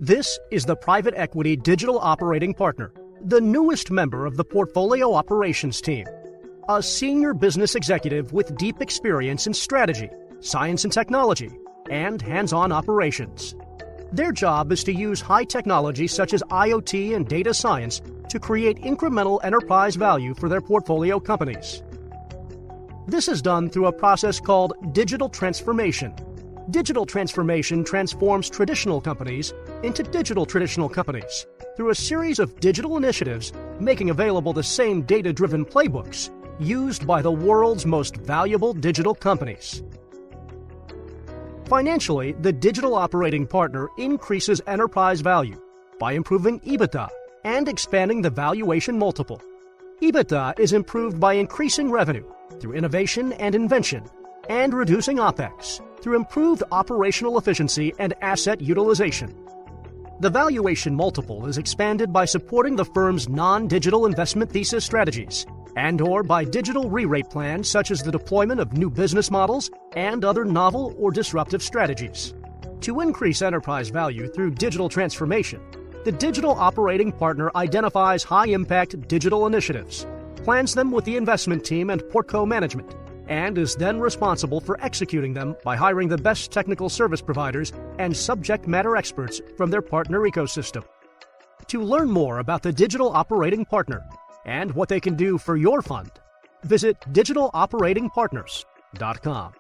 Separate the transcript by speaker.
Speaker 1: This is the Private Equity Digital Operating Partner, the newest member of the Portfolio Operations team. A senior business executive with deep experience in strategy, science and technology, and hands-on operations. Their job is to use high technology such as IoT and data science to create incremental enterprise value for their portfolio companies. This is done through a process called digital transformation. Digital transformation transforms traditional companies into digital traditional companies through a series of digital initiatives, making available the same data-driven playbooks used by the world's most valuable digital companies. Financially, the digital operating partner increases enterprise value by improving EBITDA and expanding the valuation multiple. EBITDA is improved by increasing revenue through innovation and invention, and reducing OPEX through improved operational efficiency and asset utilization. The valuation multiple is expanded by supporting the firm's non-digital investment thesis strategies and/or by digital re-rate plans such as the deployment of new business models and other novel or disruptive strategies. To increase enterprise value through digital transformation, the digital operating partner identifies high-impact digital initiatives, plans them with the investment team and portco management, and is then responsible for executing them by hiring the best technical service providers and subject matter experts from their partner ecosystem. To learn more about the digital operating partner and what they can do for your fund, visit digitaloperatingpartners.com.